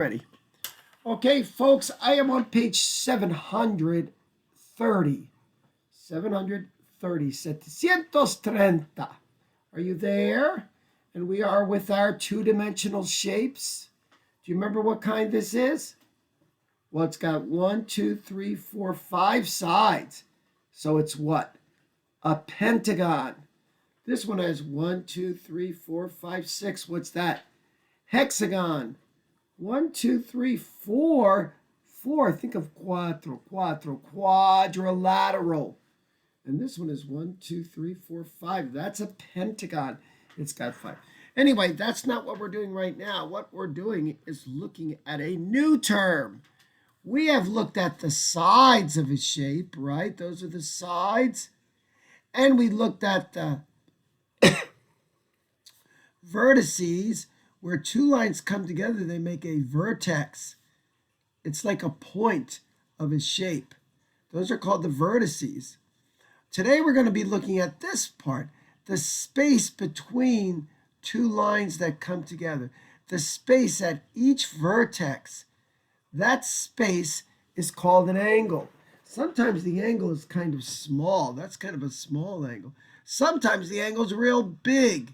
Ready. Okay, folks, I am on page 730. 730. 730. Are you there? And we are with our two-dimensional shapes. Do you remember what kind this is? Well, it's got 1, 2, 3, 4, 5 sides. So it's what? A pentagon. This one has 1, 2, 3, 4, 5, 6. What's that? Hexagon. 1, 2, 3, 4. 4. Think of quadrilateral. And this one is 1, 2, 3, 4, 5. That's a pentagon. It's got 5. Anyway, that's not what we're doing right now. What we're doing is looking at a new term. We have looked at the sides of a shape, right? Those are the sides. And we looked at the vertices, where two lines come together, they make a vertex. It's like a point of a shape. Those are called the vertices. Today we're going to be looking at this part, the space between two lines that come together. The space at each vertex. That space is called an angle. Sometimes the angle is kind of small. That's kind of a small angle. Sometimes the angle is real big.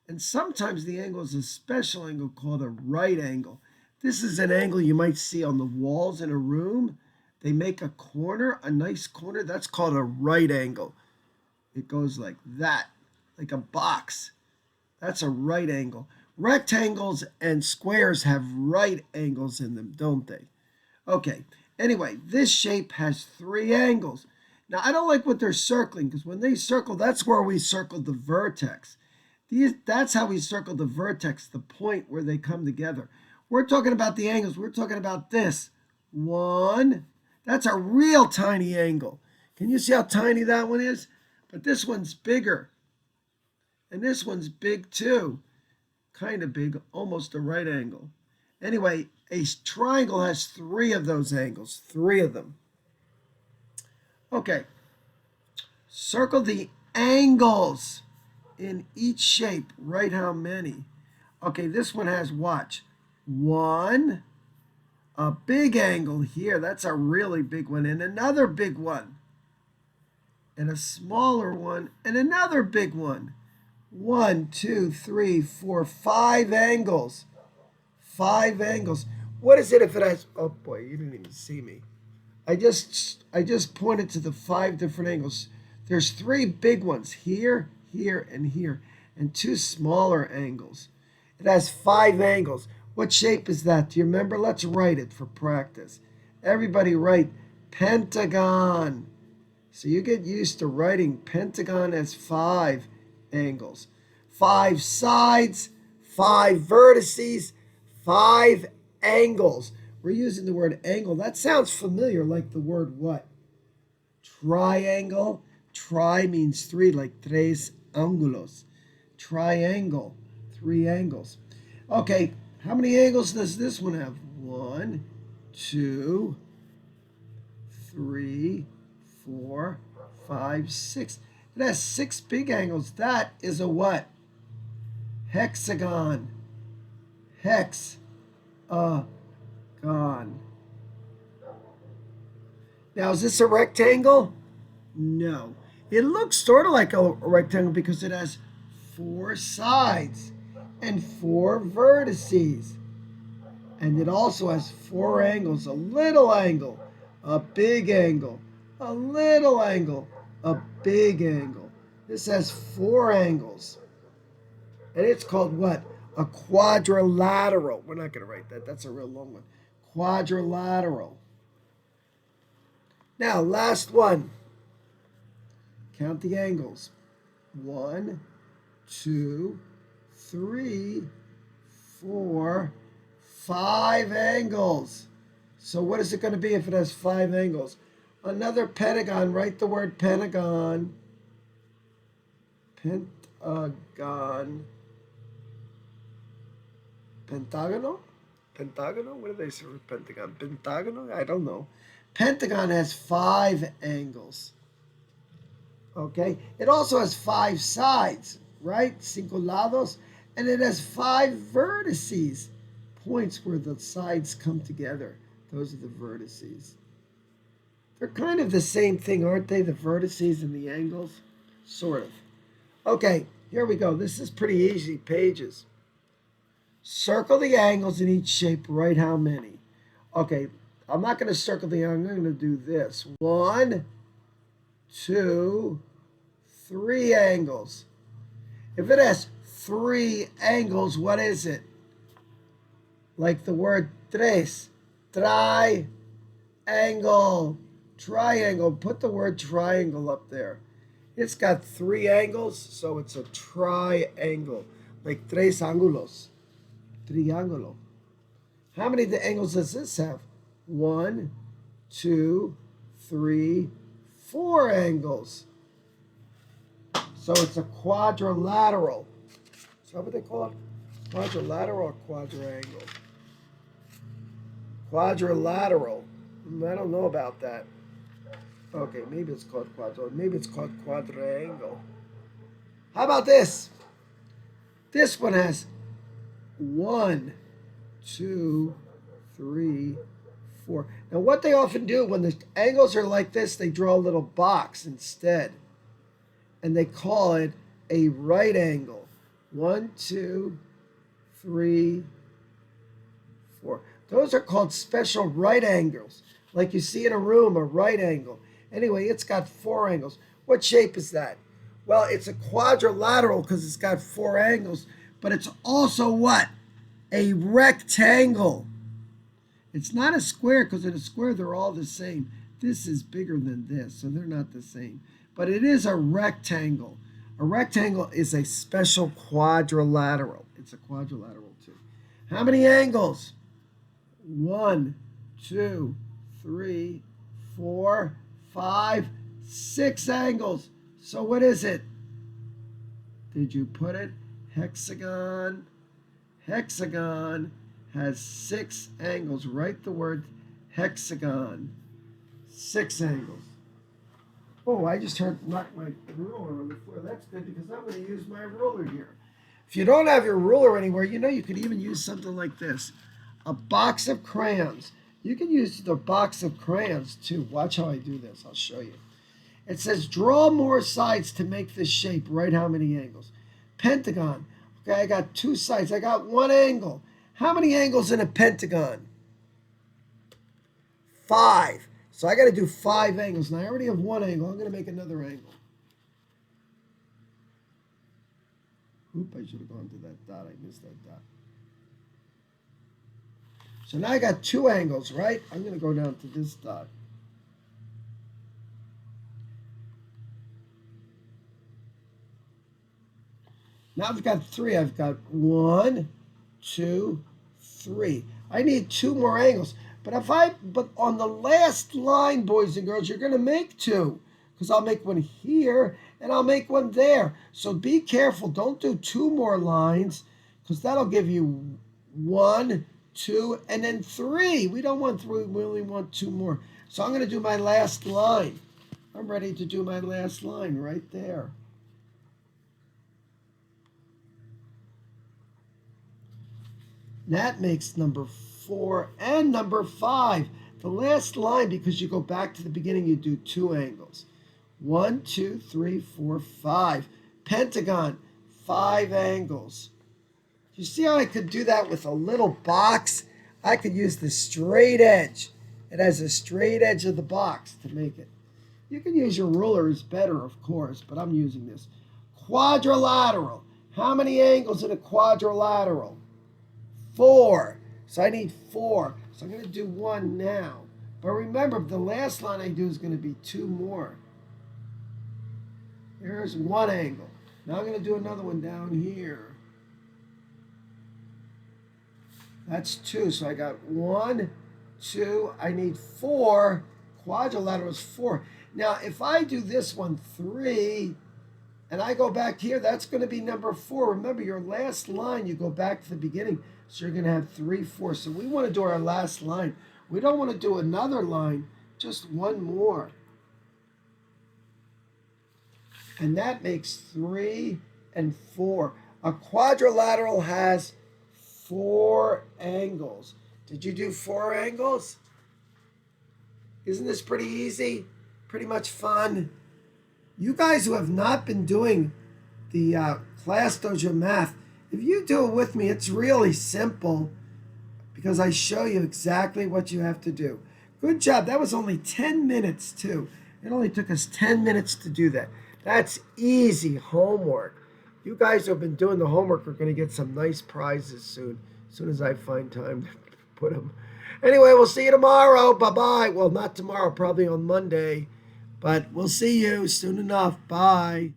And sometimes the angle is a special angle called a right angle. This is an angle you might see on the walls in a room. They make a corner, a nice corner. That's called a right angle. It goes like that, like a box. That's a right angle. Rectangles and squares have right angles in them, don't they? Okay, anyway, this shape has 3 angles. Now, I don't like what they're circling, because when they circle, that's where we circled the vertex. That's how we circle the vertex, the point where they come together. We're talking about the angles. We're talking about this. 1. That's a real tiny angle. Can you see how tiny that one is? But this one's bigger. And this one's big too. Kind of big, almost a right angle. Anyway, a triangle has 3 of those angles. 3 of them. Okay. Circle the angles in each shape. Write how many. Okay, this one has, watch, 1, a big angle here. That's a really big one. And another big one. And a smaller one. And another big one. 1, 2, 3, 4, 5 angles. 5 angles. What is it if it has, oh boy, you didn't even see me. I just pointed to the 5 different angles. There's 3 big ones here, here, and here, and 2 smaller angles. It has 5 angles. What shape is that? Do you remember? Let's write it for practice. Everybody write pentagon. So you get used to writing pentagon as 5 angles. 5 sides, 5 vertices, 5 angles. We're using the word angle. That sounds familiar, like the word what? Triangle. Tri means 3, like tres ángulos. Triangle, 3 angles. Okay, how many angles does this one have? 1, 2, 3, 4, 5, 6. It has 6 big angles. That is a what? Hexagon. Hexagon. Now, is this a rectangle? No. It looks sort of like a rectangle because it has 4 sides and 4 vertices. And it also has 4 angles, a little angle, a big angle, a little angle, a big angle. This has 4 angles. And it's called what? A quadrilateral. We're not going to write that. That's a real long one. Quadrilateral. Now, last one. Count the angles. 1, 2, 3, 4, 5 angles. So what is it going to be if it has 5 angles? Another pentagon. Write the word pentagon. Pentagon. Pentagonal? Pentagonal? What do they say for pentagon? Pentagonal? I don't know. Pentagon has 5 angles. Okay? It also has 5 sides, right? Cinco lados. And it has 5 vertices. points where the sides come together. Those are the vertices. They're kind of the same thing, aren't they? The vertices and the angles? Sort of. Okay, here we go. This is pretty easy. Pages. Circle the angles in each shape. Write how many. Okay, I'm not going to circle the angle. I'm going to do this. 1, 2, 3 angles. If it has 3 angles, what is it? Like the word tres. Triangle. Triangle. Put the word triangle up there. It's got 3 angles, so it's a triangle. Like tres ángulos. Triángulo. How many angles does this have? 1, 2, 3, 4 angles. So it's a quadrilateral. Is that what they call it? Quadrilateral or quadrangle? Quadrilateral. I don't know about that. Okay, maybe it's called quadrilateral. Maybe it's called quadrangle. How about this? This one has 1, 2, 3, 4. Now, what they often do when the angles are like this, they draw a little box instead. And they call it a right angle. 1, 2, 3, 4. Those are called special right angles. Like you see in a room, a right angle. Anyway, it's got 4 angles. What shape is that? Well, it's a quadrilateral because it's got 4 angles. But it's also what? A rectangle. It's not a square because in a square they're all the same. This is bigger than this, so they're not the same. But it is a rectangle. A rectangle is a special quadrilateral. It's a quadrilateral too. How many angles? 1, 2, 3, 4, 5, 6 angles. So what is it? Did you put it? Hexagon. Hexagon has 6 angles. Write the word hexagon. 6 angles. Oh, I just knocked my ruler on the floor. That's good because I'm going to use my ruler here. If you don't have your ruler anywhere, you could even use something like this. A box of crayons. You can use the box of crayons too. Watch how I do this. I'll show you. It says draw more sides to make this shape. Write how many angles. Pentagon. Okay, I got 2 sides. I got 1 angle. How many angles in a pentagon? 5. So I got to do 5 angles. Now I already have 1 angle. I'm going to make another angle. Oop, I should have gone to that dot. I missed that dot. So now I got 2 angles, right? I'm going to go down to this dot. Now I've got 3. I've got 1, 2, 3. I need 2 more angles. But on the last line, boys and girls, you're going to make 2. Because I'll make one here and I'll make one there. So be careful. Don't do 2 more lines because that'll give you 1, 2, and then 3. We don't want 3. We only want 2 more. So I'm going to do my last line. I'm ready to do my last line right there. That makes number 4 and number 5. The last line, because you go back to the beginning, you do 2 angles. 1, 2, 3, 4, 5. Pentagon, 5 angles. You see how I could do that with a little box? I could use the straight edge. It has a straight edge of the box to make it. You can use your rulers better, of course, but I'm using this. Quadrilateral. How many angles in a quadrilateral? 4. So I need 4. So I'm going to do 1 now. But remember, the last line I do is going to be 2 more. Here's 1 angle. Now I'm going to do another one down here. That's 2. So I got 1, 2. I need 4. Quadrilateral is 4. Now, if I do this one 3, and I go back here, that's going to be number 4. Remember, your last line, you go back to the beginning. So you're going to have 3, 4. So we want to do our last line. We don't want to do another line, just 1 more. And that makes 3 and 4. A quadrilateral has 4 angles. Did you do 4 angles? Isn't this pretty easy? Pretty much fun. You guys who have not been doing the Class Dojo math, if you do it with me, it's really simple because I show you exactly what you have to do. Good job. That was only 10 minutes, too. It only took us 10 minutes to do that. That's easy homework. You guys who have been doing the homework are going to get some nice prizes soon, as soon as I find time to put them. Anyway, we'll see you tomorrow. Bye-bye. Well, not tomorrow, probably on Monday. But we'll see you soon enough. Bye.